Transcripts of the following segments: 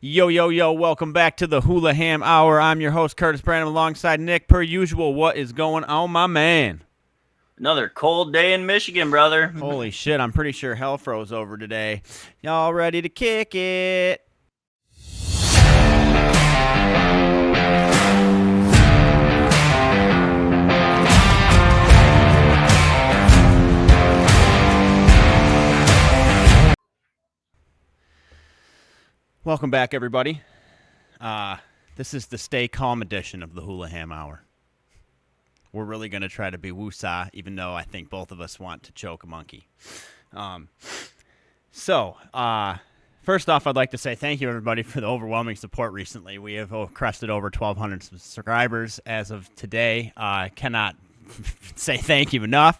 Yo, yo, yo, welcome back to the Hulaham Hour. I'm your host, Curtis Branham, alongside Nick. Per usual, what is going on, my man? Another cold day in Michigan, brother. Holy shit, I'm pretty sure hell froze over today. Y'all ready to kick it? Welcome back, everybody. This is the Stay Calm edition of the Hulaham Hour. We're really going to try to be woosah, even though I think both of us want to choke a monkey. First off, I'd like to say thank you, everybody, for the overwhelming support recently. We have crested over 1,200 subscribers as of today. I cannot say thank you enough.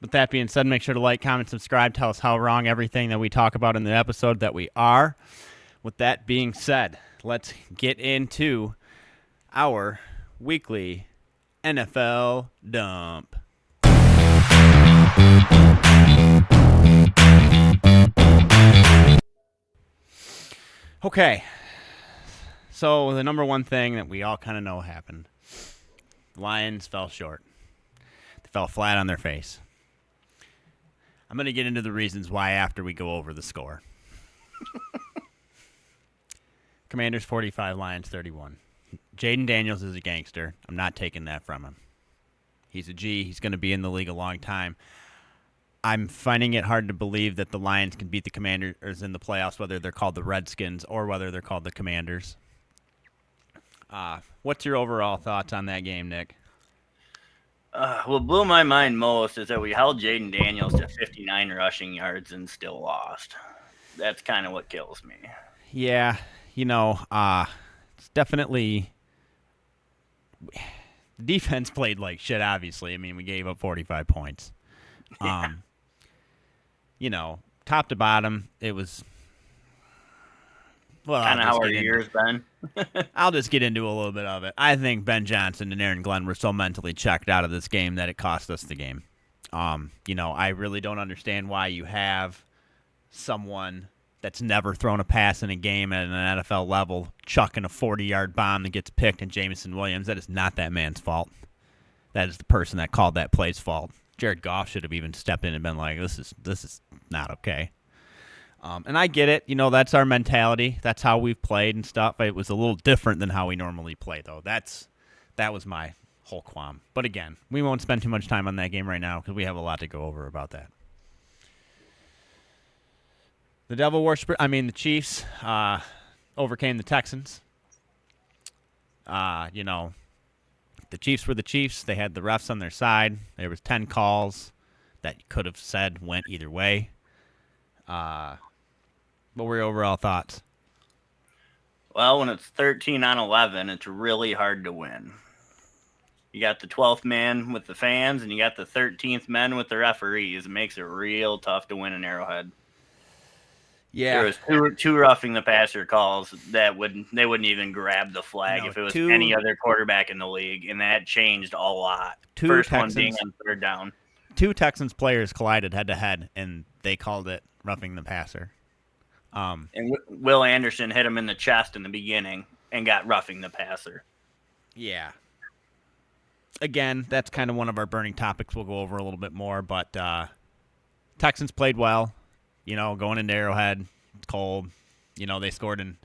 With that being said, make sure to like, comment, subscribe. Tell us how wrong everything that we talk about in the episode that we are. With that being said, let's get into our weekly NFL dump. Okay, so the number one thing that we all kind of know happened. The Lions fell short. They fell flat on their face. I'm going to get into the reasons why after we go over the score. Commanders 45, Lions 31. Jaden Daniels is a gangster. I'm not taking that from him. He's a G. He's going to be in the league a long time. I'm finding it hard to believe that the Lions can beat the Commanders in the playoffs, whether they're called the Redskins or whether they're called the Commanders. What's your overall thoughts on that game, Nick? What blew my mind most is that we held Jaden Daniels to 59 rushing yards and still lost. That's kind of what kills me. Yeah, it's definitely – defense played like shit, obviously. I mean, we gave up 45 points. Top to bottom, it was – well, kind of how our year's been. I'll just get into a little bit of it. I think Ben Johnson and Aaron Glenn were so mentally checked out of this game that it cost us the game. I really don't understand why you have someone that's never thrown a pass in a game at an NFL level chucking a 40-yard bomb that gets picked in Jameson Williams. That is not that man's fault. That is the person that called that play's fault. Jared Goff should have even stepped in and been like, this is not okay. And I get it. That's our mentality. That's how we've played and stuff. It was a little different than how we normally play, though. That was my whole qualm. But again, we won't spend too much time on that game right now because we have a lot to go over about that. The Chiefs overcame the Texans. The Chiefs were the Chiefs. They had the refs on their side. There was 10 calls that could have said went either way. What were your overall thoughts? Well, when it's 13-11, it's really hard to win. You got the 12th man with the fans, and you got the 13th men with the referees. It makes it real tough to win in Arrowhead. Yeah, there was two roughing the passer calls that they wouldn't even grab the flag if it was any other quarterback in the league, and that changed a lot. First Texans, one being on third down. Two Texans players collided head to head, and they called it roughing the passer. And Will Anderson hit him in the chest in the beginning and got roughing the passer. Yeah. Again, that's kind of one of our burning topics we'll go over a little bit more, but Texans played well. Going into Arrowhead, it's cold. They scored in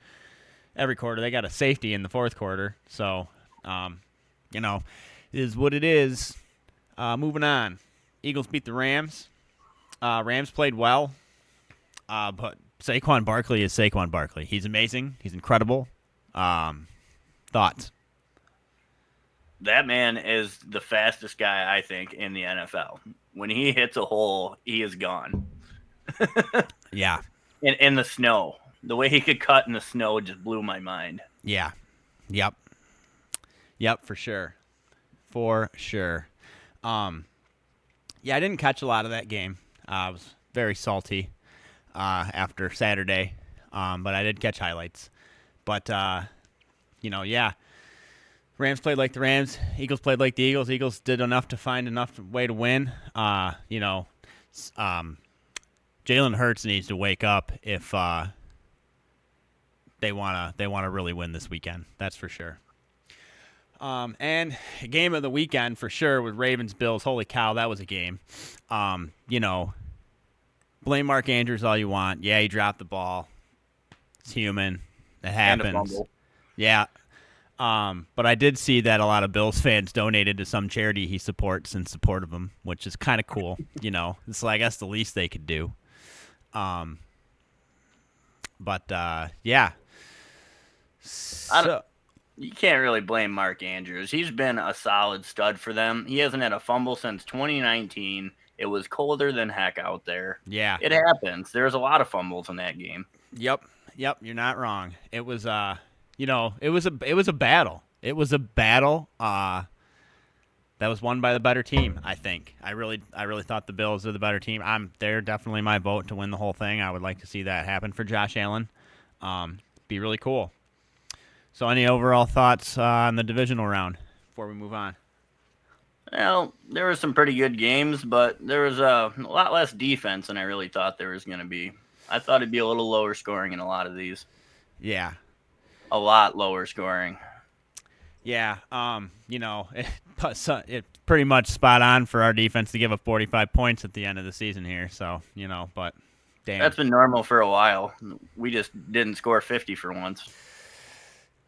every quarter. They got a safety in the fourth quarter. So, it is what it is. Moving on. Eagles beat the Rams. Rams played well, but Saquon Barkley is Saquon Barkley. He's amazing. He's incredible. Thoughts? That man is the fastest guy, I think, in the NFL. When he hits a hole, he is gone. Yeah. In the snow. The way he could cut in the snow just blew my mind. Yeah. Yep, for sure. For sure. Yeah, I didn't catch a lot of that game. I was very salty after Saturday, but I did catch highlights. But, yeah. Rams played like the Rams. Eagles played like the Eagles. Eagles did enough to find enough way to win. Jalen Hurts needs to wake up if they wanna really win this weekend. That's for sure. And game of the weekend for sure with Ravens Bills. Holy cow, that was a game. You know, blame Mark Andrews all you want. Yeah, he dropped the ball. It's human. It And a happens. fumble. Yeah. But I did see that a lot of Bills fans donated to some charity he supports in support of him, which is kind of cool. You know, it's I guess the least they could do. But yeah. So You can't really blame Mark Andrews. He's been a solid stud for them. He hasn't had a fumble since 2019. It was colder than heck out there. yeah. It happens. There's a lot of fumbles in that game. Yep. You're not wrong. It was you know, it was a battle. It was a battle. That was won by the better team, I think. I really thought the Bills are the better team. They're definitely my vote to win the whole thing. I would like to see that happen for Josh Allen. Be really cool. So, any overall thoughts on the divisional round before we move on? Well, there were some pretty good games, but there was a lot less defense than I really thought there was going to be. I thought it'd be a little lower scoring in a lot of these. Yeah. A lot lower scoring. Yeah. You know, it's pretty much spot on for our defense to give up 45 points at the end of the season here. So, you know, but damn. That's been normal for a while. We just didn't score 50 for once.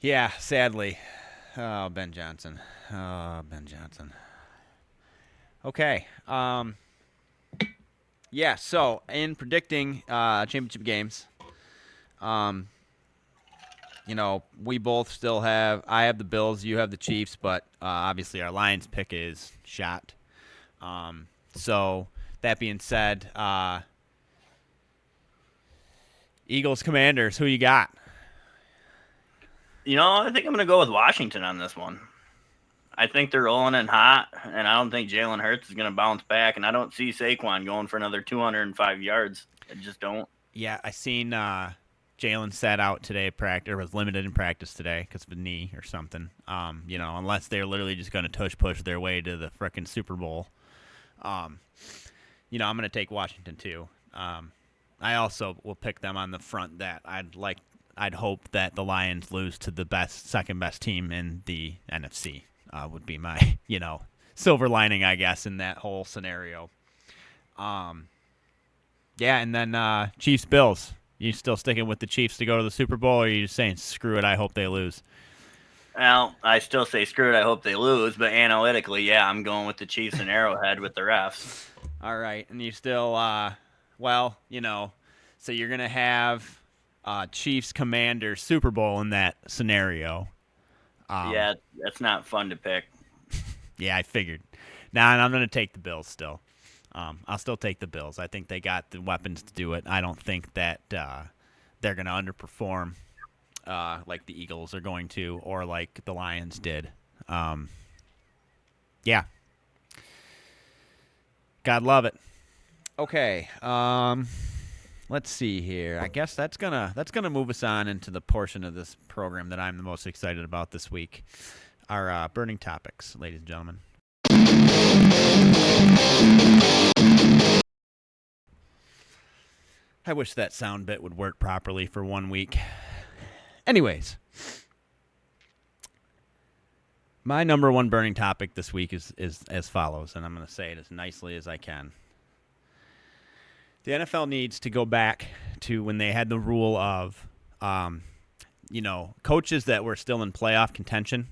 Yeah, sadly. Oh, Ben Johnson. Okay. Yeah, so in predicting championship games, you know, we both still have. I have the Bills, you have the Chiefs, but obviously our Lions pick is shot. So that being said, Eagles Commanders, who you got? You know, I think I'm going to go with Washington on this one. I think they're rolling in hot, and I don't think Jalen Hurts is going to bounce back, and I don't see Saquon going for another 205 yards. I just don't. Yeah, I seen Jalen sat out today, or was limited in practice today because of a knee or something. You know, unless they're literally just going to push their way to the frickin' Super Bowl. You know, I'm going to take Washington too. I also will pick them on the front that I'd hope that the Lions lose to the second best team in the NFC. Would be my, you know, silver lining, I guess, in that whole scenario. Yeah, and then Chiefs Bills. You still sticking with the Chiefs to go to the Super Bowl, or are you just saying screw it? I hope they lose. Well, I still say screw it. I hope they lose, but analytically, yeah, I'm going with the Chiefs and Arrowhead with the refs. All right, and you still, well, you know, so you're gonna have Chiefs Commanders Super Bowl in that scenario. Yeah, that's not fun to pick. Yeah, I figured. Nah, and I'm going to take the Bills still. I'll still take the Bills. I think they got the weapons to do it. I don't think that they're going to underperform like the Eagles are going to or like the Lions did. Yeah. God love it. Okay. Let's see here. I guess that's gonna move us on into the portion of this program that I'm the most excited about this week. Our burning topics, ladies and gentlemen. I wish that sound bit would work properly for 1 week. Anyways, my number one burning topic this week is as follows, and I'm going to say it as nicely as I can. The NFL needs to go back to when they had the rule of, you know, coaches that were still in playoff contention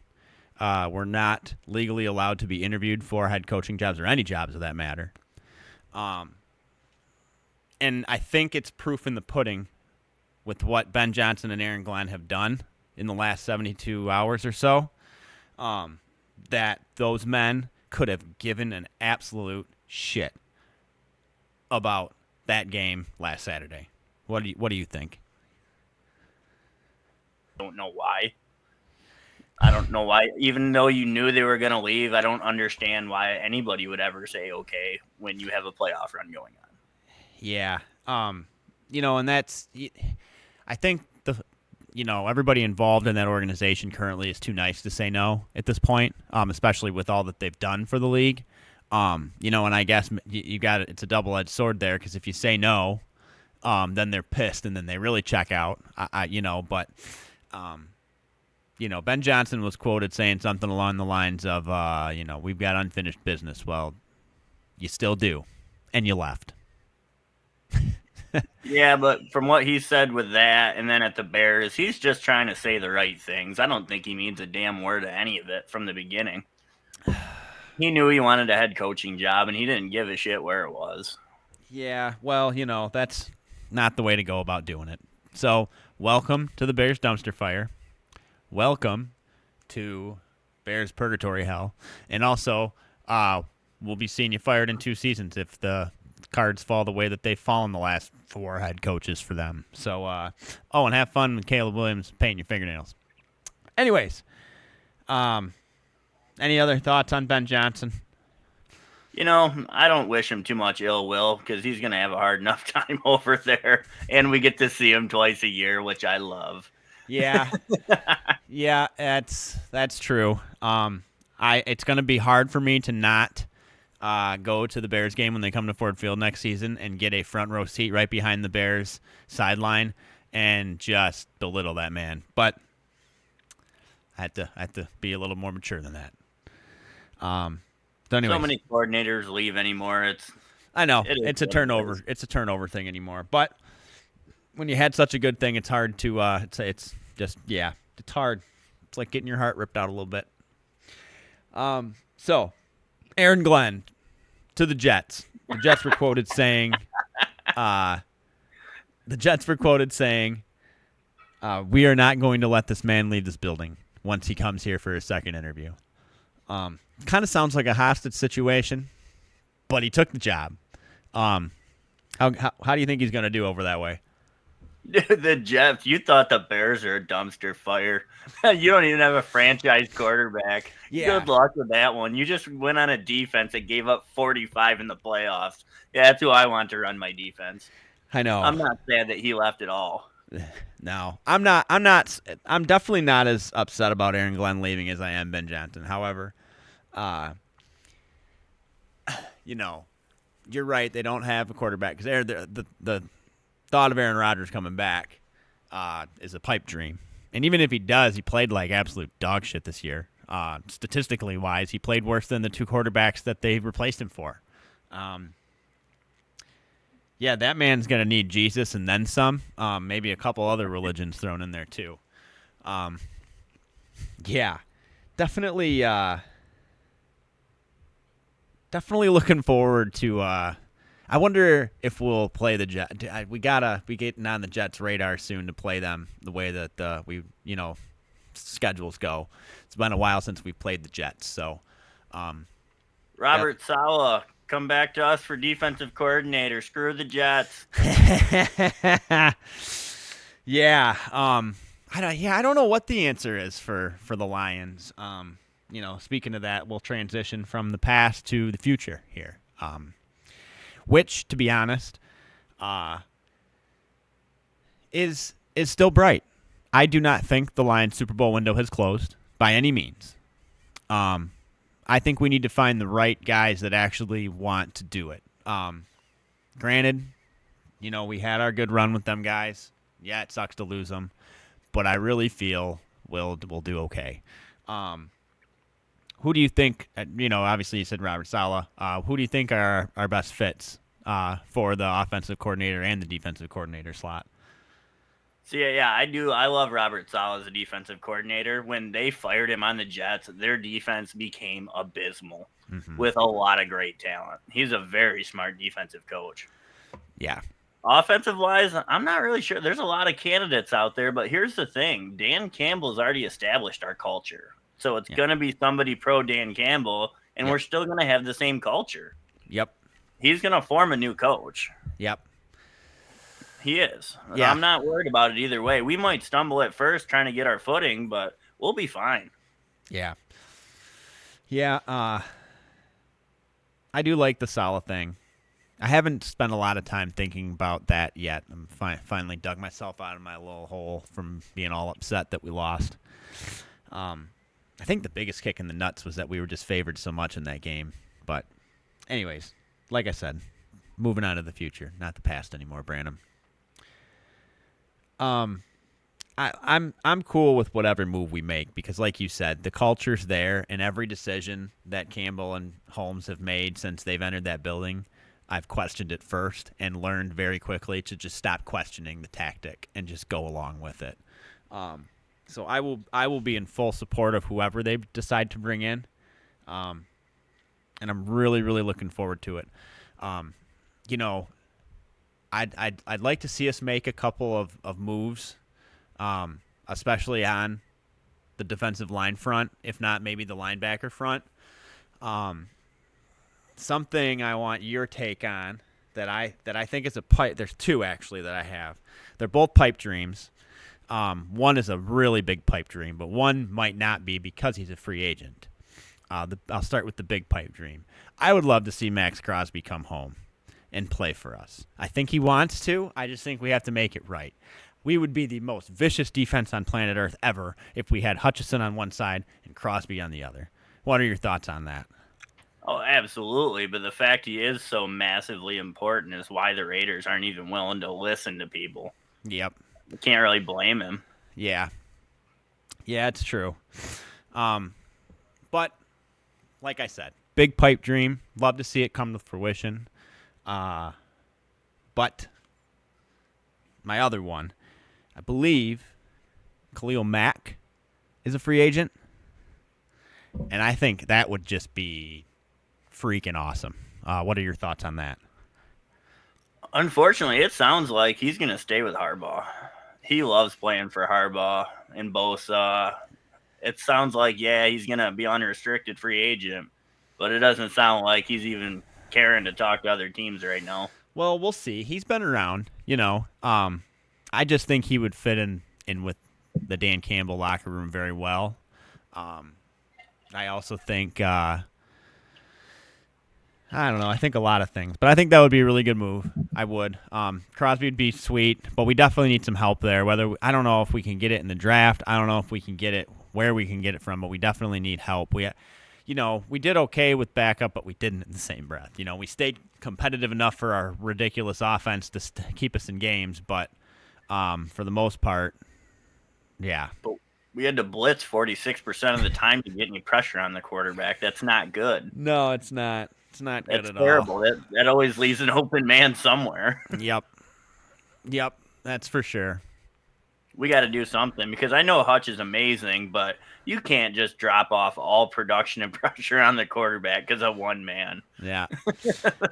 were not legally allowed to be interviewed for head coaching jobs or any jobs of that matter. And I think it's proof in the pudding with what Ben Johnson and Aaron Glenn have done in the last 72 hours or so, that those men could have given an absolute shit about that game last Saturday. What do you think? I don't know why. I don't know why. Even though you knew they were going to leave, I don't understand why anybody would ever say okay when you have a playoff run going on. Yeah. You know, and that's, I think everybody involved in that organization currently is too nice to say no at this point, especially with all that they've done for the league. You know, and I guess you got it's a double-edged sword there because if you say no, then they're pissed and then they really check out. But Ben Johnson was quoted saying something along the lines of, we've got unfinished business. Well, you still do, and you left. Yeah, but from what he said with that and then at the Bears, he's just trying to say the right things. I don't think he means a damn word of any of it from the beginning. He knew he wanted a head coaching job, and he didn't give a shit where it was. Yeah, well, that's not the way to go about doing it. So, welcome to the Bears dumpster fire. Welcome to Bears purgatory hell. And also, we'll be seeing you fired in 2 seasons if the Cards fall the way that they've fallen the last 4 head coaches for them. So, and have fun with Caleb Williams painting your fingernails. Anyways, any other thoughts on Ben Johnson? I don't wish him too much ill will because he's going to have a hard enough time over there. And we get to see him twice a year, which I love. Yeah. Yeah, that's true. It's going to be hard for me to not go to the Bears game when they come to Ford Field next season and get a front row seat right behind the Bears sideline and just belittle that man. But I had to be a little more mature than that. So many coordinators leave anymore. I know it's a turnover. It's a turnover thing anymore. But when you had such a good thing, it's hard to. It's hard. It's like getting your heart ripped out a little bit. So, Aaron Glenn to the Jets. The Jets were quoted saying, we are not going to let this man leave this building once he comes here for his second interview. Kind of sounds like a hostage situation, but he took the job. How do you think he's going to do over that way? The Jets, you thought the Bears are a dumpster fire. You don't even have a franchise quarterback. Yeah. Good luck with that one. You just went on a defense that gave up 45 in the playoffs. Yeah, that's who I want to run my defense. I know. I'm not sad that he left at all. No, I'm not. I'm definitely not as upset about Aaron Glenn leaving as I am Ben Johnson. However, you're right. They don't have a quarterback because the thought of Aaron Rodgers coming back is a pipe dream. And even if he does, he played like absolute dog shit this year. Statistically wise, he played worse than the 2 quarterbacks that they replaced him for. Yeah, that man's going to need Jesus and then some. Maybe a couple other religions thrown in there too. Yeah, definitely looking forward to I wonder if we'll play the Jets. We gotta be getting on the Jets' radar soon to play them the way that schedules go. It's been a while since we played the Jets, so. Robert Saleh, come back to us for defensive coordinator. Screw the Jets. Yeah. I don't know what the answer is for the Lions. Speaking of that, we'll transition from the past to the future here. Which, to be honest, is still bright. I do not think the Lions Super Bowl window has closed by any means. I think we need to find the right guys that actually want to do it. Granted, we had our good run with them guys. Yeah, it sucks to lose them, but I really feel we'll do okay. Who do you think, obviously you said Robert Saleh, who do you think are our best fits for the offensive coordinator and the defensive coordinator slot? So, yeah, I do. I love Robert Saleh as a defensive coordinator. When they fired him on the Jets, their defense became abysmal with a lot of great talent. He's a very smart defensive coach. Yeah. Offensive-wise, I'm not really sure. There's a lot of candidates out there, but here's the thing. Dan Campbell's already established our culture. So it's going to be somebody pro Dan Campbell, and we're still going to have the same culture. Yep. He's going to form a new coach. Yep. He is. Yeah. I'm not worried about it either way. We might stumble at first trying to get our footing, but we'll be fine. Yeah. Yeah. I do like the Saleh thing. I haven't spent a lot of time thinking about that yet. I'm finally dug myself out of my little hole from being all upset that we lost. I think the biggest kick in the nuts was that we were just favored so much in that game. But anyways, like I said, moving on to the future, not the past anymore, Brandon. Um, I'm cool with whatever move we make because, like you said, the culture's there, and every decision that Campbell and Holmes have made since they've entered that building, I've questioned it first and learned very quickly to just stop questioning the tactic and just go along with it. So I will be in full support of whoever they decide to bring in, and I'm really looking forward to it. Um, you know, I'd like to see us make a couple of moves, especially on the defensive line front, if not maybe the linebacker front. Um, Something I want your take on that I think is a pipe. There's two actually that I have. They're both pipe dreams. One is a really big pipe dream, but one might not be because he's a free agent. I'll start with the big pipe dream. I would love to see Max Crosby come home and play for us. I think he wants to. I just think we have to make it right. We would be the most vicious defense on planet Earth ever if we had Hutchison on one side and Crosby on the other. What are your thoughts on that? Oh, absolutely. But the fact he is so massively important is why the Raiders aren't even willing to listen to people. Yep. You can't really blame him. Yeah. Yeah, it's true. But like I said, big pipe dream. Love to see it come to fruition. But my other one, I believe Khalil Mack is a free agent. And I think that would just be freaking awesome. What are your thoughts on that? Unfortunately, it sounds like he's going to stay with Harbaugh. He loves playing for Harbaugh and Bosa. It sounds like, yeah, he's going to be unrestricted free agent, but it doesn't sound like he's even caring to talk to other teams right now. Well, we'll see. He's been around, you know. I just think he would fit in with the Dan Campbell locker room very well. I also think I don't know. I think a lot of things, but I think that would be a really good move. I would. Crosby would be sweet, but we definitely need some help there. I don't know if we can get it in the draft. I don't know if we can get it where we can get it from, but we definitely need help. We did okay with backup, but we didn't in the same breath. We stayed competitive enough for our ridiculous offense to keep us in games, but for the most part, yeah. But we had to blitz 46% of the time to get any pressure on the quarterback. That's not good. No, it's not. It's not good That's at terrible. all. That always leaves an open man somewhere. Yep, that's for sure. We got to do something because I know Hutch is amazing, but you can't just drop off all production and pressure on the quarterback because of one man. Yeah.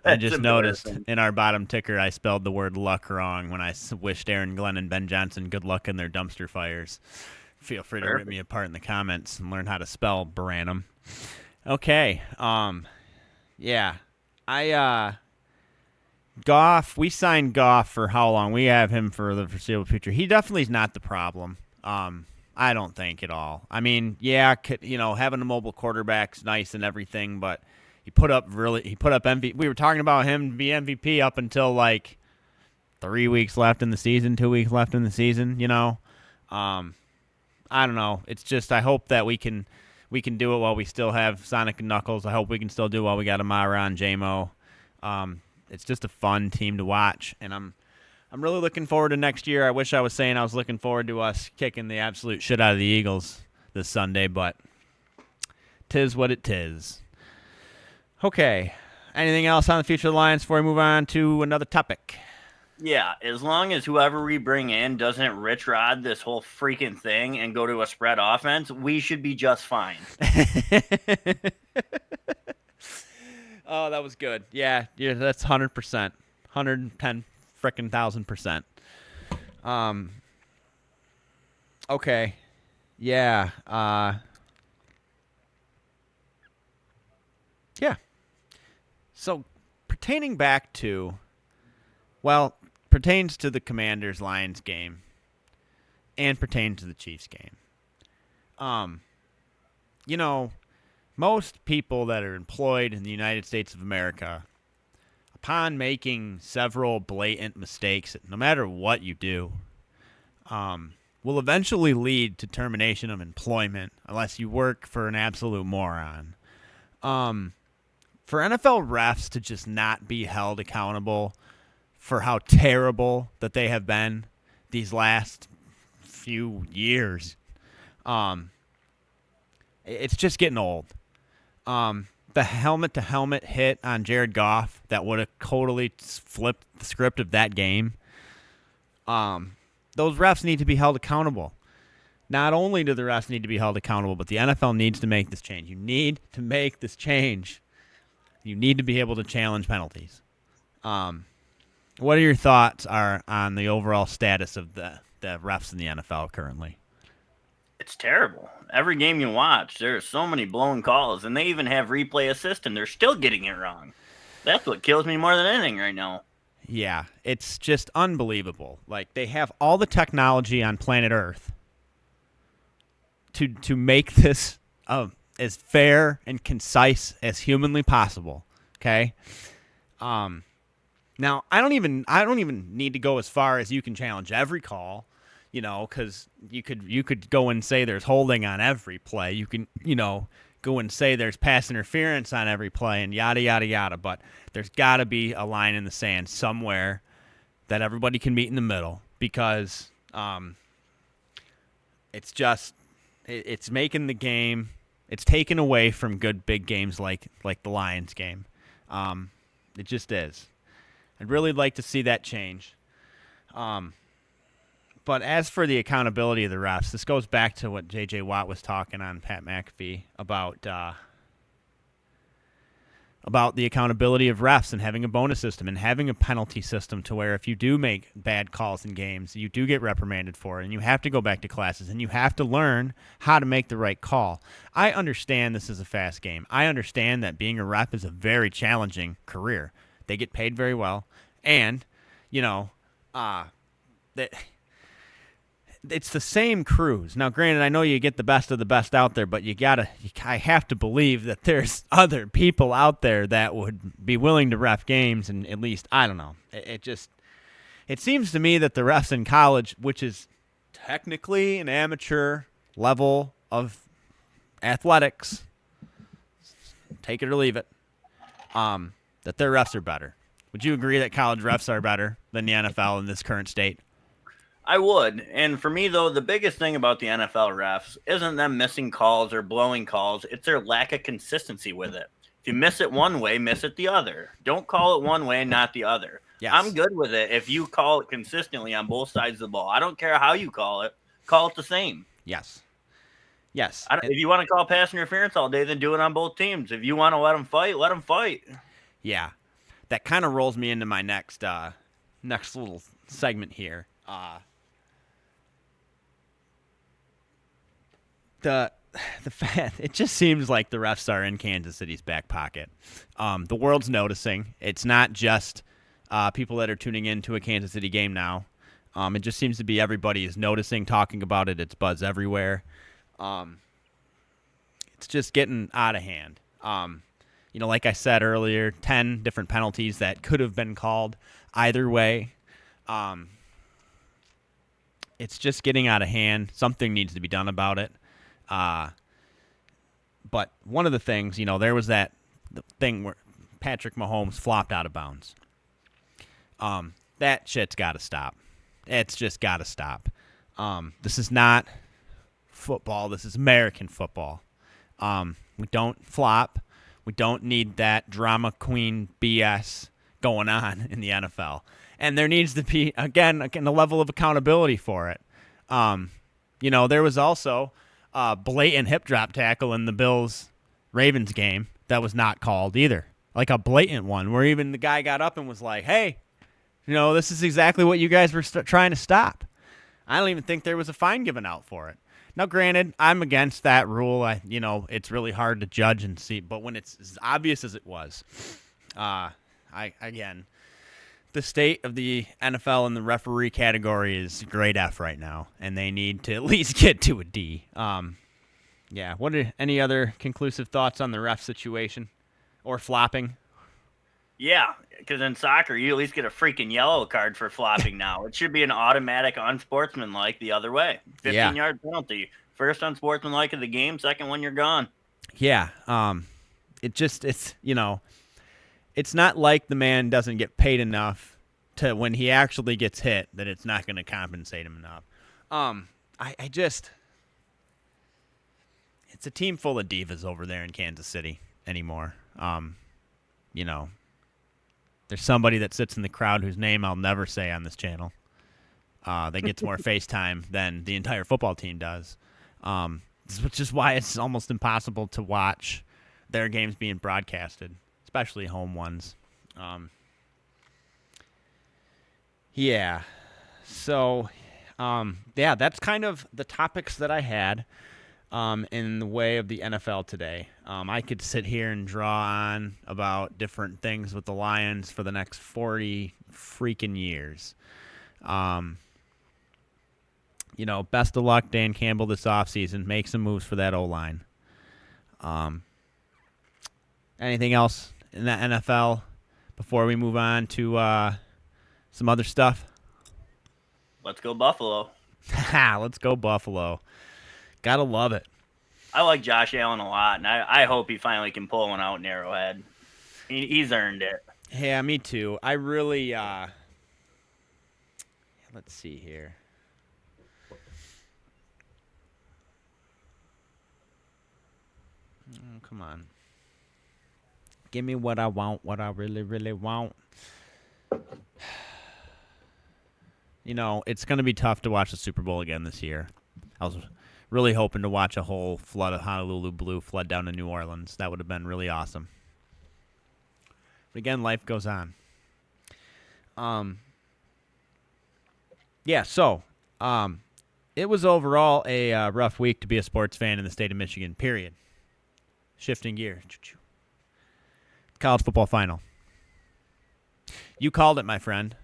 I just noticed in our bottom ticker I spelled the word luck wrong when I wished Aaron Glenn and Ben Johnson good luck in their dumpster fires. Feel free to rip me apart in the comments and learn how to spell Branham. Okay. Yeah. Goff, we signed Goff for how long? We have him for the foreseeable future. He definitely is not the problem. I don't think at all. I mean, yeah, having a mobile quarterback's nice and everything, but he put up MVP. We were talking about him to be MVP up until like 3 weeks left in the season, 2 weeks left in the season, I don't know. It's just I hope that we can do it while we still have Sonic and Knuckles. I hope we can still do it while we got Amara and JMO. It's just a fun team to watch, and I'm really looking forward to next year. I wish I was saying I was looking forward to us kicking the absolute shit out of the Eagles this Sunday, but 'tis what it 'tis. Okay. Anything else on the future of the Lions before we move on to another topic? Yeah, as long as whoever we bring in doesn't rich rod this whole freaking thing and go to a spread offense, we should be just fine. Oh, that was good. Yeah, that's 100%. 110 frickin' 1,000%. Okay. Yeah. Yeah. So, pertains to the Commanders-Lions game and pertains to the Chiefs game. Most people that are employed in the United States of America, upon making several blatant mistakes, no matter what you do, will eventually lead to termination of employment unless you work for an absolute moron. For NFL refs to just not be held accountable for how terrible that they have been these last few years. It's just getting old. The helmet-to-helmet hit on Jared Goff that would have totally flipped the script of that game. Those refs need to be held accountable. Not only do the refs need to be held accountable, but the NFL needs to make this change. You need to make this change. You need to be able to challenge penalties. What are your thoughts on the overall status of the refs in the NFL currently? It's terrible. Every game you watch, there are so many blown calls, and they even have replay assist, and they're still getting it wrong. That's what kills me more than anything right now. Yeah, it's just unbelievable. Like, they have all the technology on planet Earth to make this as fair and concise as humanly possible. Okay. Now I don't even need to go as far as you can challenge every call, because you could go and say there's holding on every play. You can go and say there's pass interference on every play and yada yada yada. But there's got to be a line in the sand somewhere that everybody can meet in the middle, because it's making the game. It's taken away from good big games like the Lions game. It just is. I'd really like to see that change. But as for the accountability of the refs, this goes back to what J.J. Watt was talking on Pat McAfee about the accountability of refs and having a bonus system and having a penalty system to where if you do make bad calls in games, you do get reprimanded for it, and you have to go back to classes, and you have to learn how to make the right call. I understand this is a fast game. I understand that being a ref is a very challenging career. They get paid very well, and, that it's the same crews. Now, granted, I know you get the best of the best out there, but I have to believe that there's other people out there that would be willing to ref games, and at least, I don't know. It seems to me that the refs in college, which is technically an amateur level of athletics, take it or leave it, that their refs are better. Would you agree that college refs are better than the NFL in this current state? I would. And for me, though, the biggest thing about the NFL refs isn't them missing calls or blowing calls. It's their lack of consistency with it. If you miss it one way, miss it the other. Don't call it one way and not the other. Yes. I'm good with it if you call it consistently on both sides of the ball. I don't care how you call it the same. Yes. If you want to call pass interference all day, then do it on both teams. If you want to let them fight. Yeah. That kind of rolls me into my next little segment here. The fact, it just seems like the refs are in Kansas City's back pocket. The world's noticing. It's not just people that are tuning into a Kansas City game now. It just seems to be everybody is noticing, talking about it. It's buzz everywhere. It's just getting out of hand. Like I said earlier, 10 different penalties that could have been called either way. It's just getting out of hand. Something needs to be done about it. But one of the things, there was the thing where Patrick Mahomes flopped out of bounds. That shit's got to stop. It's just got to stop. This is not football. This is American football. We don't flop. We don't need that drama queen BS going on in the NFL. And there needs to be, again, a level of accountability for it. There was also a blatant hip drop tackle in the Bills-Ravens game that was not called either. Like a blatant one where even the guy got up and was like, hey, this is exactly what you guys were trying to stop. I don't even think there was a fine given out for it. Now, granted, I'm against that rule. It's really hard to judge and see, but when it's as obvious as it was, the state of the NFL in the referee category is grade F right now, and they need to at least get to a D. What are any other conclusive thoughts on the ref situation or flopping? Yeah, because in soccer, you at least get a freaking yellow card for flopping now. It should be an automatic unsportsmanlike the other way. 15-yard penalty. First unsportsmanlike of the game, second one, you're gone. Yeah. It's not like the man doesn't get paid enough to when he actually gets hit, that it's not going to compensate him enough. I just, it's a team full of divas over there in Kansas City anymore. You know, there's somebody that sits in the crowd whose name I'll never say on this channel. That gets more FaceTime than the entire football team does. Which is why it's almost impossible to watch their games being broadcasted, especially home ones. Yeah. So, yeah, that's kind of the topics that I had in the way of the NFL today. I could sit here and draw on about different things with the Lions for the next 40 freaking years. You know, best of luck, Dan Campbell, this offseason. Make some moves for that O-line. Anything else in the NFL before we move on to some other stuff? Let's go Buffalo. Let's go Buffalo. Gotta love it. I like Josh Allen a lot, and I hope he finally can pull one out in Arrowhead. He's earned it. Yeah, me too. I really, let's see here. Oh, come on. Give me what I want, what I really, really want. You know, it's going to be tough to watch the Super Bowl again this year. I was really hoping to watch a whole flood of Honolulu blue flood down to New Orleans. That would have been really awesome. But again, life goes on. Yeah, so it was overall a rough week to be a sports fan in the state of Michigan, period. Shifting gear. College football final. You called it, my friend.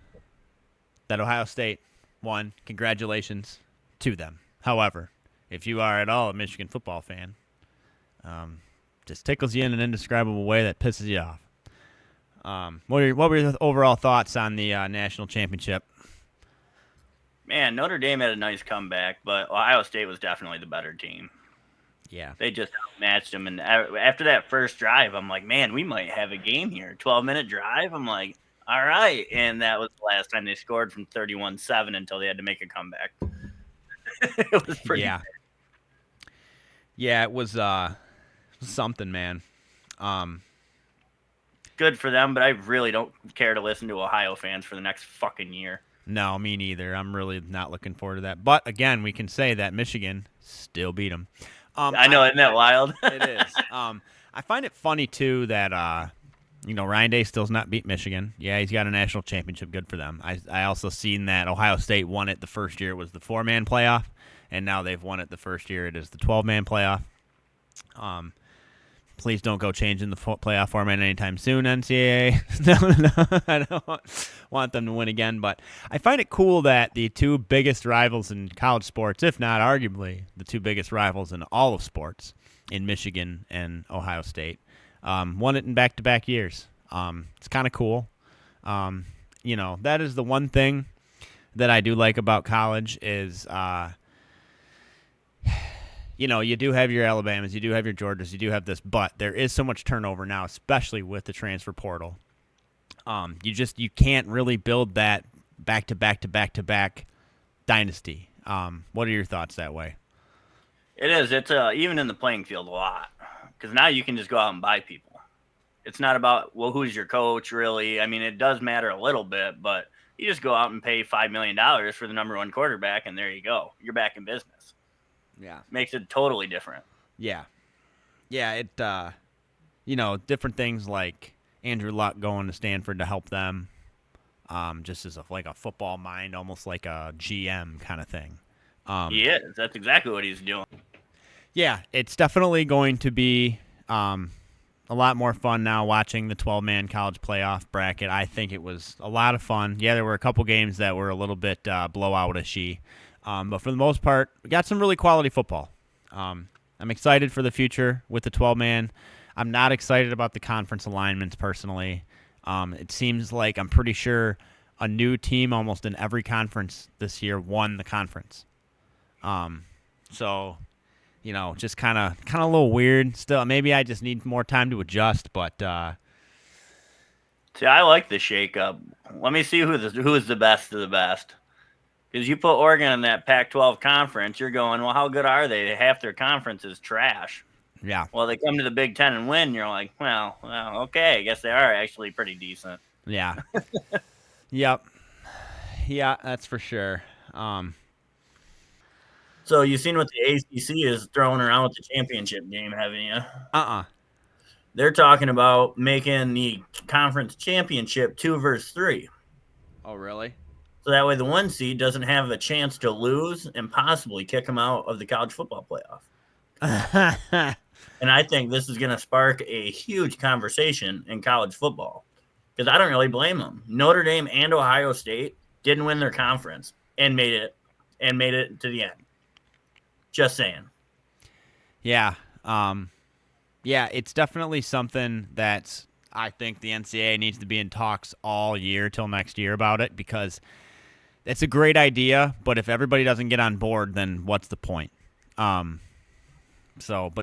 That Ohio State won. Congratulations to them. However, if you are at all a Michigan football fan, just tickles you in an indescribable way that pisses you off. What were your overall thoughts on the national championship? Man, Notre Dame had a nice comeback, but Ohio State was definitely the better team. Yeah. They just outmatched them. And after that first drive, I'm like, man, we might have a game here. 12-minute drive. I'm like, all right. And that was the last time they scored from 31-7 until they had to make a comeback. It was pretty bad. Yeah, it was something, man. Good for them, but I really don't care to listen to Ohio fans for the next fucking year. No, me neither. I'm really not looking forward to that. But, again, we can say that Michigan still beat them. I know, isn't that wild? It is. I find it funny, too, that, Ryan Day still's not beat Michigan. Yeah, he's got a national championship. Good for them. I also seen that Ohio State won it the first year. It was the 4-man playoff, and now they've won it the first year. It is the 12-man playoff. Please don't go changing the playoff format anytime soon, NCAA. No, I don't want them to win again. But I find it cool that the two biggest rivals in college sports, if not arguably the two biggest rivals in all of sports, in Michigan and Ohio State, won it in back-to-back years. It's kind of cool. That is the one thing that I do like about college is you do have your Alabamas, you do have your Georgias, you do have this, but there is so much turnover now, especially with the transfer portal. You can't really build that back-to-back dynasty. What are your thoughts that way? It is. It's even in the playing field a lot because now you can just go out and buy people. It's not about, well, who's your coach, really. I mean, it does matter a little bit, but you just go out and pay $5 million for the number one quarterback, and there you go. You're back in business. Yeah. Makes it totally different. Yeah. Yeah, it, different things like Andrew Luck going to Stanford to help them, just as like a football mind, almost like a GM kind of thing. He is. That's exactly what he's doing. Yeah, it's definitely going to be a lot more fun now watching the 12-man college playoff bracket. I think it was a lot of fun. Yeah, there were a couple games that were a little bit blowout-ishy. But for the most part, we got some really quality football. I'm excited for the future with the 12-man. I'm not excited about the conference alignments personally. It seems like I'm pretty sure a new team almost in every conference this year won the conference. So, just kind of a little weird. Still, maybe I just need more time to adjust. But See, I like the shakeup. Let me see who is the best of the best. Because you put Oregon in that Pac-12 conference, you're going, well, how good are they? Half their conference is trash. Yeah. Well, they come to the Big Ten and win. You're like, well, okay, I guess they are actually pretty decent. Yeah. Yep. Yeah, that's for sure. So you've seen what the ACC is throwing around with the championship game, haven't you? Uh-uh. They're talking about making the conference championship 2 versus 3. Oh, really? So that way the 1 seed doesn't have a chance to lose and possibly kick them out of the college football playoff. And I think this is going to spark a huge conversation in college football because I don't really blame them. Notre Dame and Ohio State didn't win their conference and made it to the end. Just saying. Yeah. Yeah, it's definitely something that I think the NCAA needs to be in talks all year till next year about it because it's a great idea, but if everybody doesn't get on board, then what's the point? But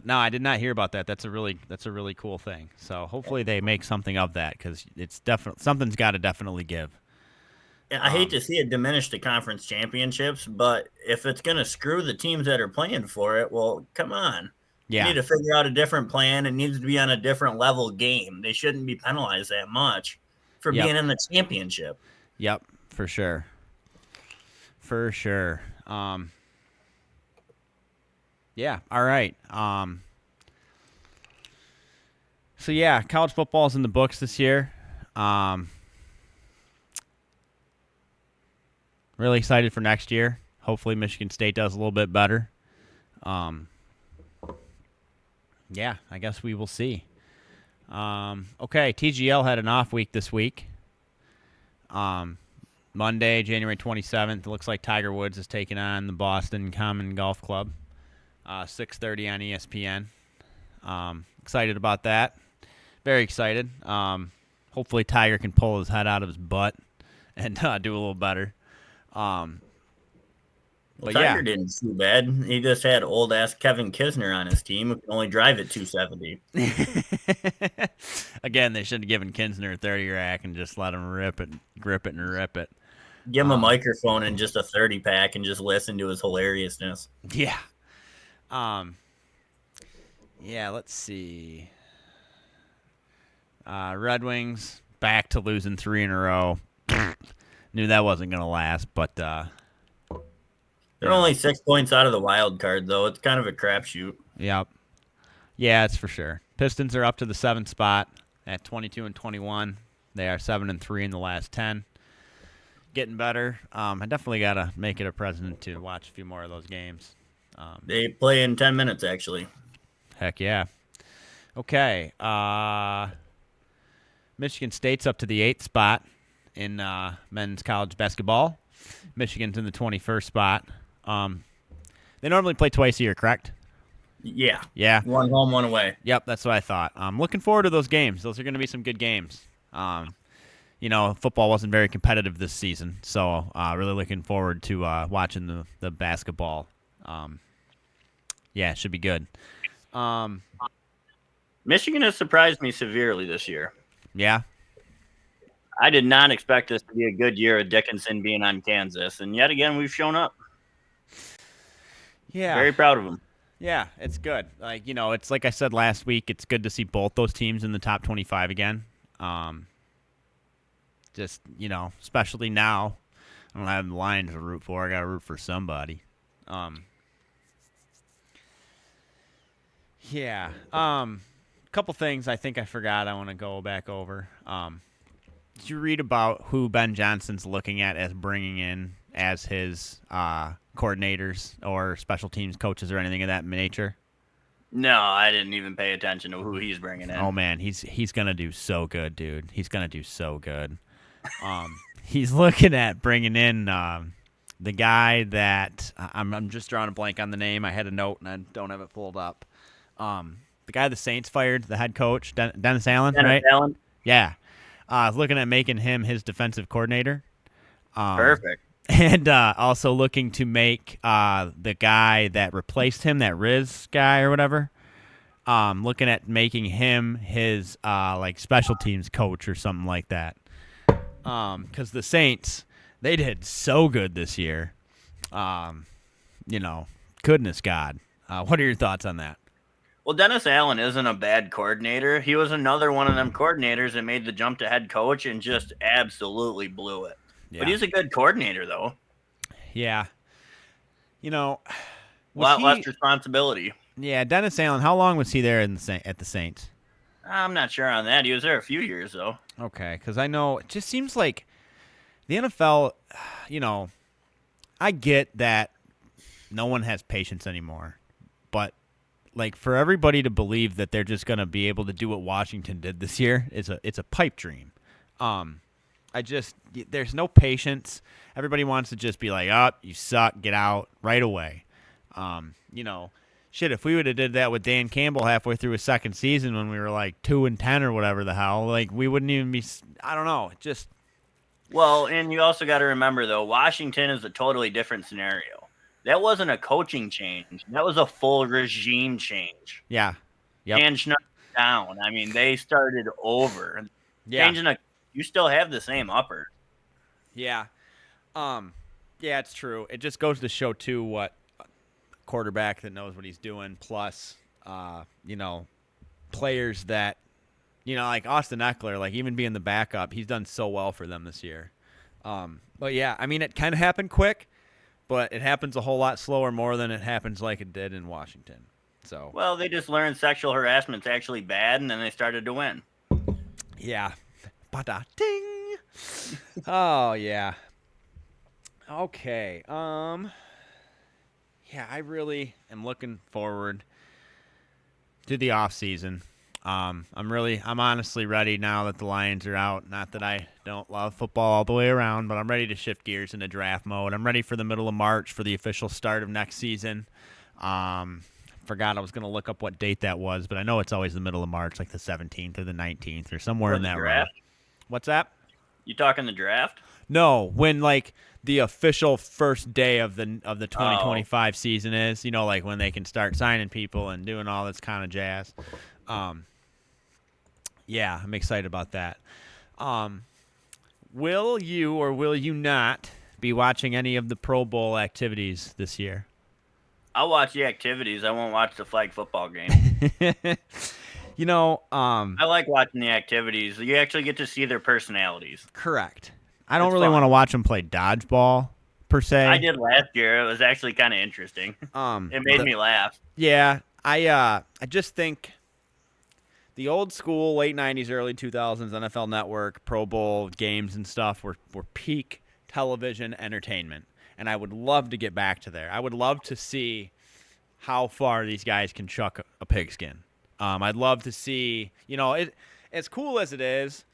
no, I did not hear about that. That's a really cool thing. So hopefully they make something of that because it's definitely something's got to definitely give. I hate to see it diminish the conference championships, but if it's going to screw the teams that are playing for it, well, come on. Yeah. You need to figure out a different plan. It needs to be on a different level game. They shouldn't be penalized that much for being in the championship. Yep, for sure. For sure. Yeah, all right. So, yeah, college football's in the books this year. Really excited for next year. Hopefully Michigan State does a little bit better. Yeah, I guess we will see. Okay, TGL had an off week this week. Monday, January 27th, it looks like Tiger Woods is taking on the Boston Common Golf Club. 6:30 on ESPN. Excited about that. Very excited. Hopefully Tiger can pull his head out of his butt and do a little better. But Tiger didn't do bad. He just had old ass Kevin Kisner on his team who can only drive at 270. Again, they should have given Kisner a 30 rack and just let him grip it and rip it. Give him a microphone and just a 30 pack and just listen to his hilariousness. Yeah. Yeah, let's see. Red Wings back to losing 3 in a row. Knew that wasn't going to last, but they're only 6 points out of the wild card, though. It's kind of a crapshoot. Yep. Yeah, it's for sure. Pistons are up to the 7th spot at 22-21. They are 7-3 in the last 10. Getting better. I definitely got to make it a present to watch a few more of those games. They play in 10 minutes, actually. Heck yeah. Okay. Michigan State's up to the 8th spot in men's college basketball. Michigan's in the 21st spot. They normally play twice a year, correct? Yeah. Yeah. One home, one away. Yep, that's what I thought. I'm looking forward to those games. Those are going to be some good games. Football wasn't very competitive this season, so really looking forward to watching the basketball. Yeah, it should be good. Michigan has surprised me severely this year. Yeah. I did not expect this to be a good year of Dickinson being on Kansas, and yet again, we've shown up. Yeah. Very proud of them. Yeah, it's good. It's like I said last week, it's good to see both those teams in the top 25 again. Especially now, I don't have the Lions to root for. I got to root for somebody. Yeah. Couple things I think I forgot I want to go back over. Did you read about who Ben Johnson's looking at as bringing in as his coordinators or special teams coaches or anything of that nature? No, I didn't even pay attention to who he's bringing in. Oh, man, he's going to do so good, dude. He's going to do so good. He's looking at bringing in the guy that I'm just drawing a blank on the name. I had a note, and I don't have it pulled up. The guy the Saints fired, the head coach, Dennis Allen, right? Allen? Yeah. Looking at making him his defensive coordinator. Perfect. And also looking to make the guy that replaced him, that Riz guy or whatever, Looking at making him his like special teams coach or something like that. Because the Saints, they did so good this year. Um, goodness God. What are your thoughts on that? Well, Dennis Allen isn't a bad coordinator. He was another one of them coordinators that made the jump to head coach and just absolutely blew it. But Yeah. he's a good coordinator, though. Yeah. You know, A was lot less he? responsibility. Yeah, Dennis Allen. How long was he there at the Saints? I'm not sure on that. He was there a few years, though. Okay, because I know it just seems like the NFL. You know, I get that no one has patience anymore, but like for everybody to believe that they're just gonna be able to do what Washington did this year is it's a pipe dream. Um, I just there's no patience. Everybody wants to just be like, "Oh, you suck, get out right away." You know, shit. If we would have did that with Dan Campbell halfway through his second season when we were like 2-10 or whatever the hell, like we wouldn't even be. I don't know. Just Well, and you also got to remember, though, Washington is a totally different scenario. That wasn't a coaching change. That was a full regime change. yeah, yep, Hands down. I mean, they started over. yeah, Changing you still have the same upper. yeah. Yeah, it's true. It just goes to show too what a quarterback that knows what he's doing, plus, players that, like Austin Eckler, like even being the backup, he's done so well for them this year. But yeah, I mean, it kind of happened quick, but it happens a whole lot slower more than it happens like it did in Washington. So Well, they just learned sexual harassment's actually bad, and then they started to win. yeah, bada ding. Oh yeah. Okay. Yeah, I really am looking forward to the off season. I'm honestly ready now that the Lions are out. Not that I don't love football all the way around, but I'm ready to shift gears into draft mode. I'm ready for the middle of March for the official start of next season. Forgot I was going to look up what date that was, but I know it's always the middle of March, like the 17th or the 19th or somewhere in The that realm. draft? What's that? You talking the draft? No, when like the official first day of the 2025 season is, like when they can start signing people and doing all this kind of jazz. Yeah, I'm excited about that. Will you or will you not be watching any of the Pro Bowl activities this year? I'll watch the activities. I won't watch the flag football game. I like watching the activities. You actually get to see their personalities. Correct. I don't It's really fun. want to watch them play dodgeball per se. I did last year. It was actually kind of interesting. It made me laugh. Yeah, I just think the old school late 90s early 2000s NFL Network Pro Bowl games and stuff were peak television entertainment, and I would love to get back to there. I would love to see how far these guys can chuck a pigskin. I'd love to see, it as cool as it is,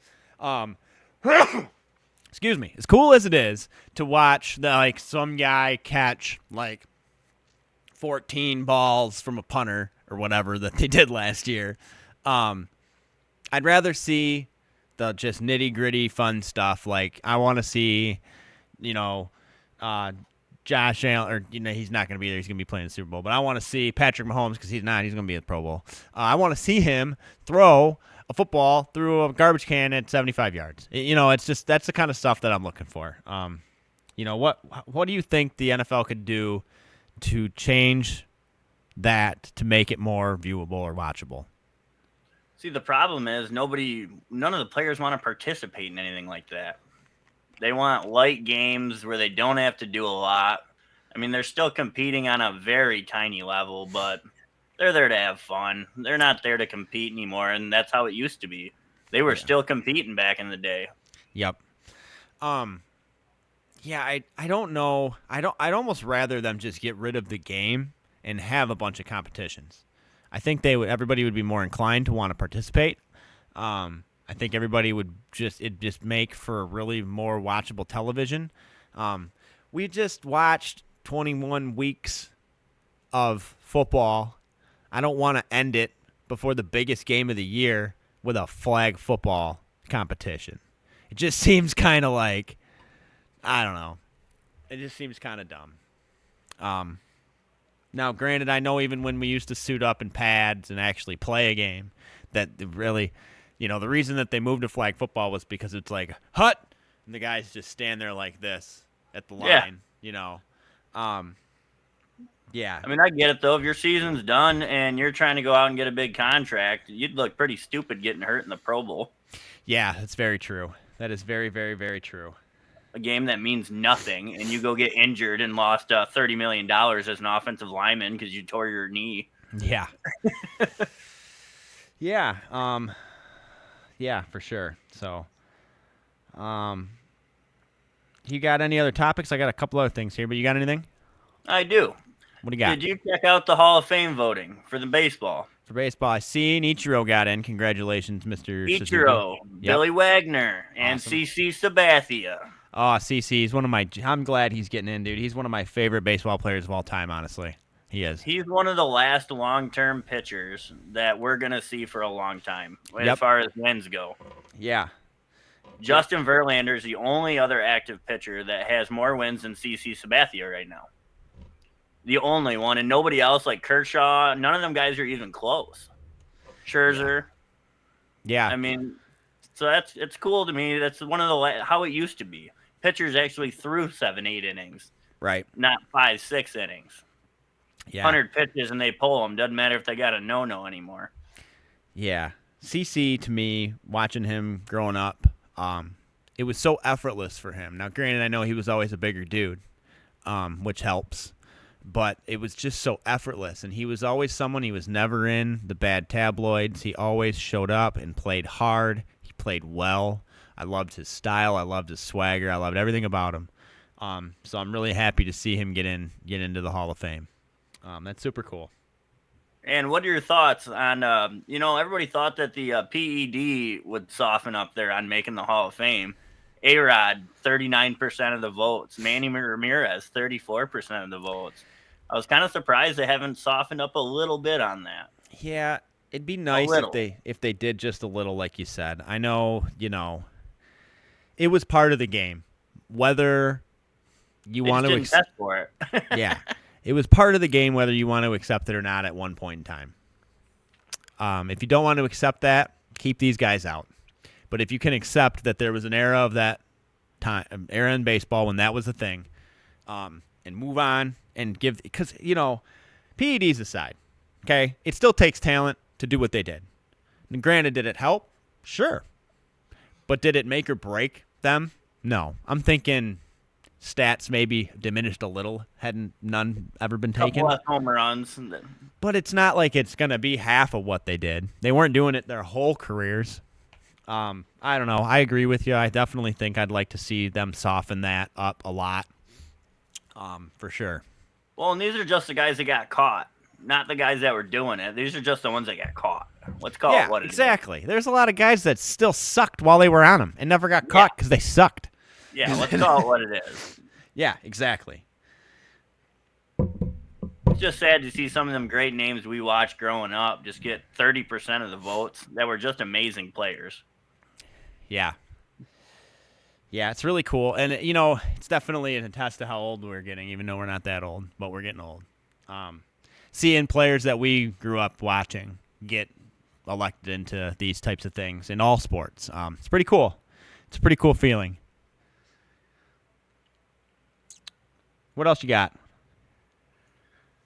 excuse me, as cool as it is to watch some guy catch 14 balls from a punter or whatever that they did last year. I'd rather see the just nitty gritty fun stuff. Like I want to see, Josh Allen, or he's not going to be there. He's going to be playing the Super Bowl. But I want to see Patrick Mahomes because he's not. He's going to be at the Pro Bowl. I want to see him throw a football through a garbage can at 75 yards. It's just that's the kind of stuff that I'm looking for. What do you think the NFL could do to change that to make it more viewable or watchable? See, the problem is none of the players want to participate in anything like that. They want light games where they don't have to do a lot. I mean, they're still competing on a very tiny level, but they're there to have fun. They're not there to compete anymore, and that's how it used to be. They were still competing back in the day. Yep. Yeah, I don't know. I'd almost rather them just get rid of the game and have a bunch of competitions. I think everybody would be more inclined to want to participate. I think everybody would just make for really more watchable television. We just watched 21 weeks of football. I don't want to end it before the biggest game of the year with a flag football competition. It just seems kind of like, I don't know. It just seems kind of dumb. Now, granted, I know even when we used to suit up in pads and actually play a game, that really, the reason that they moved to flag football was because it's like, hut, and the guys just stand there like this at the Yeah. line, Yeah. I mean, I get it, though. If your season's done and you're trying to go out and get a big contract, you'd look pretty stupid getting hurt in the Pro Bowl. Yeah, that's very true. That is very, very, very true. A game that means nothing, and you go get injured and lost $30 million as an offensive lineman because you tore your knee. Yeah. Yeah. Yeah, for sure. So, you got any other topics? I got a couple other things here, but you got anything? I do. What do you got? Did you check out the Hall of Fame voting for the baseball? For baseball, I see Ichiro got in. Congratulations, Mr. Ichiro, Suzuki. Billy Wagner, and Awesome. CC Sabathia. Oh, CC, he's one of my. I'm glad he's getting in, dude. He's one of my favorite baseball players of all time, honestly. He is. He's one of the last long-term pitchers that we're going to see for a long time as Yep. far as wins go. Yeah. Justin Verlander is the only other active pitcher that has more wins than CC Sabathia right now. The only one, and nobody else like Kershaw. None of them guys are even close. Scherzer. Yeah. I mean, so it's cool to me. That's one of the how it used to be. Pitchers actually threw 7-8 innings, Right. not 5-6 innings. Yeah. 100 pitches and they pull them. Doesn't matter if they got a no anymore. Yeah. CC, to me, watching him growing up, it was so effortless for him. Now, granted, I know he was always a bigger dude, which helps, but it was just so effortless. And he was always someone, he was never in the bad tabloids. He always showed up and played hard. He played well. I loved his style. I loved his swagger. I loved everything about him. So I'm really happy to see him get into the Hall of Fame. That's super cool. And what are your thoughts on, everybody thought that the PED would soften up there on making the Hall of Fame. A-Rod, 39% of the votes. Manny Ramirez, 34% of the votes. I was kind of surprised they haven't softened up a little bit on that. Yeah, it'd be nice if they did just a little, like you said. I know, it was part of the game. Whether you They want just to didn't test for it. yeah. It was part of the game whether you want to accept it or not at one point in time. If you don't want to accept that, keep these guys out. But if you can accept that there was an era of that time, era in baseball when that was the thing, and move on and give, because, PEDs aside, okay, it still takes talent to do what they did. And granted, did it help? Sure. But did it make or break them? No. I'm thinking stats maybe diminished a little, hadn't none ever been taken. Couple less home runs. But it's not like it's going to be half of what they did. They weren't doing it their whole careers. I don't know. I agree with you. I definitely think I'd like to see them soften that up a lot, for sure. Well, and these are just the guys that got caught, not the guys that were doing it. These are just the ones that got caught. Let's call it what it is. Exactly. There's a lot of guys that still sucked while they were on them and never got caught because they sucked. Yeah, let's call it what it is. Yeah, exactly. It's just sad to see some of them great names we watched growing up just get 30% of the votes that were just amazing players. Yeah. Yeah, it's really cool. And, it's definitely a test to how old we're getting, even though we're not that old, but we're getting old. Seeing players that we grew up watching get elected into these types of things in all sports. It's pretty cool. It's a pretty cool feeling. What else you got?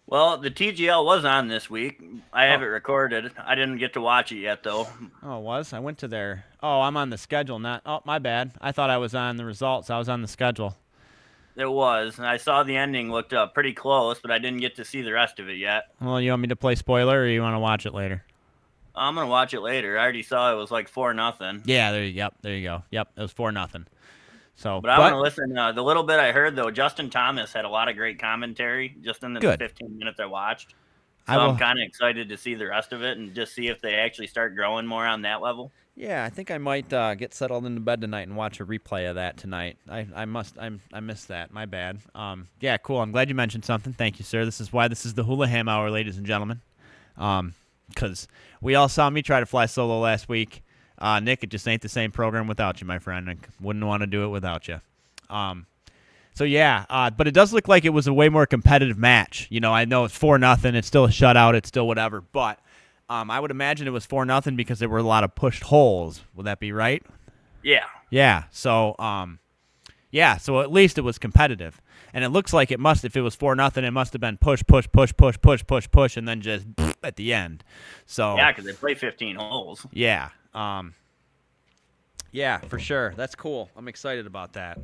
Well, the TGL was on this week. I have it recorded. I didn't get to watch it yet, though. Oh, it was? I went to their... Oh, I'm on the schedule, not... Oh, my bad. I thought I was on the results. I was on the schedule. It was. And I saw the ending looked pretty close, but I didn't get to see the rest of it yet. Well, you want me to play spoiler, or you want to watch it later? I'm going to watch it later. I already saw it was like 4-0. Yeah, there you go. Yep, it was 4-0. So, but I want to listen. The little bit I heard, though, Justin Thomas had a lot of great commentary just in the 15 minutes I watched. So I'm kind of excited to see the rest of it and just see if they actually start growing more on that level. Yeah, I think I might get settled into bed tonight and watch a replay of that tonight. I missed that. My bad. Yeah, cool. I'm glad you mentioned something. Thank you, sir. This is why this is the Hulaham Hour, ladies and gentlemen. Because we all saw me try to fly solo last week. Nick, it just ain't the same program without you, my friend. I wouldn't want to do it without you. So yeah, but it does look like it was a way more competitive match. I know it's 4-0. It's still a shutout. It's still whatever. But I would imagine it was 4-0 because there were a lot of pushed holes. Would that be right? Yeah. Yeah. So So at least it was competitive, and it looks like it must. If it was 4-0, it must have been push, push, push, push, push, push, push, and then just at the end. So Yeah, because they play 15 holes. Yeah. Yeah, for sure. That's cool. I'm excited about that.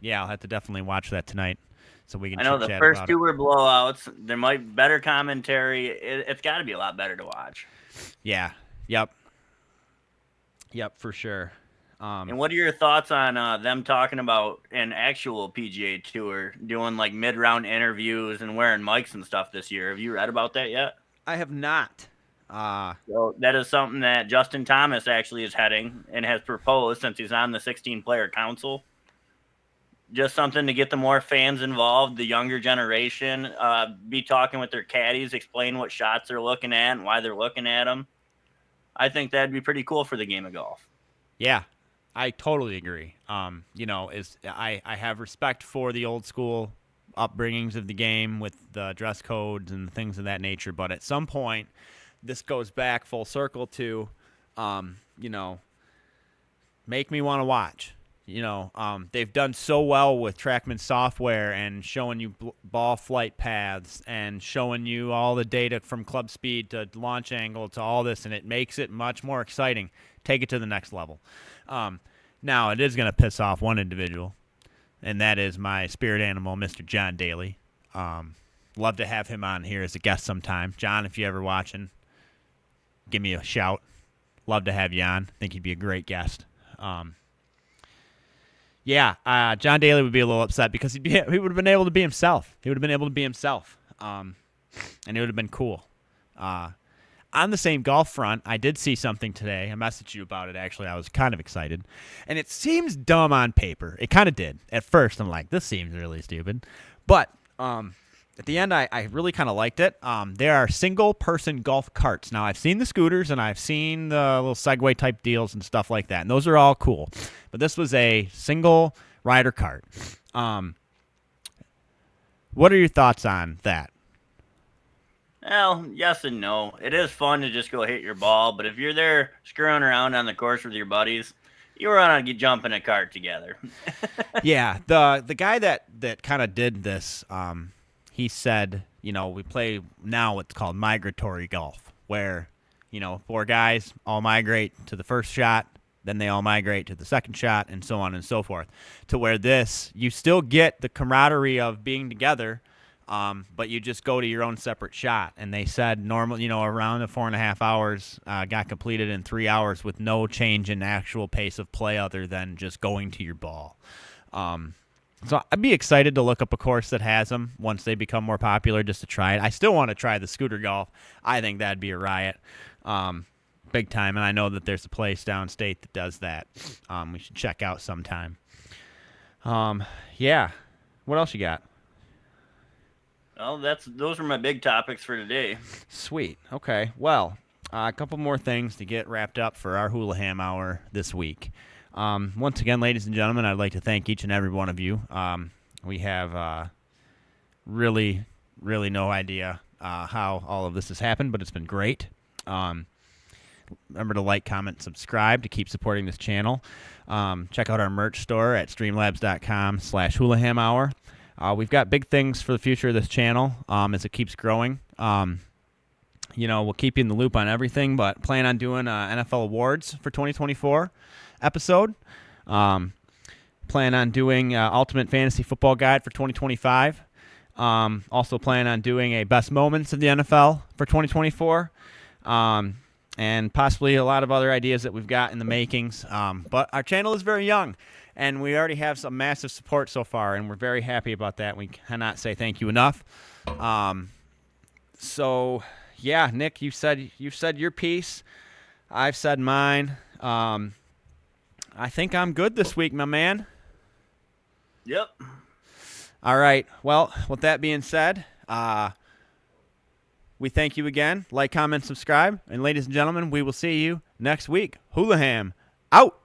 Yeah, I'll have to definitely watch that tonight, so we can. I know the chit-chat first about two it. were blowouts. There might be better commentary. It's got to be a lot better to watch. Yeah. Yep. For sure. And what are your thoughts on them talking about an actual PGA Tour doing like mid-round interviews and wearing mics and stuff this year? Have you read about that yet? I have not. So that is something that Justin Thomas actually is heading and has proposed since he's on the 16-player council. Just something to get the more fans involved, the younger generation, be talking with their caddies, explain what shots they're looking at and why they're looking at them. I think that'd be pretty cool for the game of golf. Yeah, I totally agree. I have respect for the old school upbringings of the game with the dress codes and things of that nature, but at some point, this goes back full circle to, make me want to watch. They've done so well with TrackMan software and showing you ball flight paths and showing you all the data from club speed to launch angle to all this, and it makes it much more exciting. Take it to the next level. Now, it is going to piss off one individual, and that is my spirit animal, Mr. John Daly. Love to have him on here as a guest sometime. John, if you're ever watching, give me a shout. Love to have you on. Think he'd be a great guest. John Daly would be a little upset because he would have been able to be himself. And it would have been cool. On the same golf front, I did see something today. I messaged you about it, actually. I was kind of excited. And it seems dumb on paper. It kind of did. At first, I'm like, this seems really stupid. But at the end, I really kind of liked it. There are single-person golf carts. Now, I've seen the scooters, and I've seen the little Segway-type deals and stuff like that, and those are all cool. But this was a single-rider cart. What are your thoughts on that? Well, yes and no. It is fun to just go hit your ball, but if you're there screwing around on the course with your buddies, you want to jump in a cart together. Yeah, the guy that kind of did this, he said, we play now what's called migratory golf, where, 4 guys all migrate to the first shot, then they all migrate to the second shot, and so on and so forth, to where you still get the camaraderie of being together, but you just go to your own separate shot. And they said normal, around the 4.5 hours got completed in 3 hours with no change in actual pace of play other than just going to your ball. So I'd be excited to look up a course that has them once they become more popular just to try it. I still want to try the scooter golf. I think that'd be a riot, big time. And I know that there's a place downstate that does that. We should check out sometime. Yeah. What else you got? Well, those are my big topics for today. Sweet. Okay. Well, a couple more things to get wrapped up for our Hulaham Hour this week. Once again, ladies and gentlemen, I'd like to thank each and every one of you. We have really, really no idea how all of this has happened, but it's been great. Remember to like, comment, subscribe to keep supporting this channel. Check out our merch store at streamlabs.com/Hulaham Hour. We've got big things for the future of this channel as it keeps growing. We'll keep you in the loop on everything, but plan on doing NFL awards for 2024 episode. Plan on doing Ultimate Fantasy Football Guide for 2025. Also plan on doing a Best Moments of the NFL for 2024. And possibly a lot of other ideas that we've got in the makings. But our channel is very young, and we already have some massive support so far, and we're very happy about that. We cannot say thank you enough. So, yeah, Nick, you've said your piece. I've said mine. I think I'm good this week, my man. Yep. All right. Well, with that being said, we thank you again. Like, comment, subscribe. And ladies and gentlemen, we will see you next week. Hulaham out.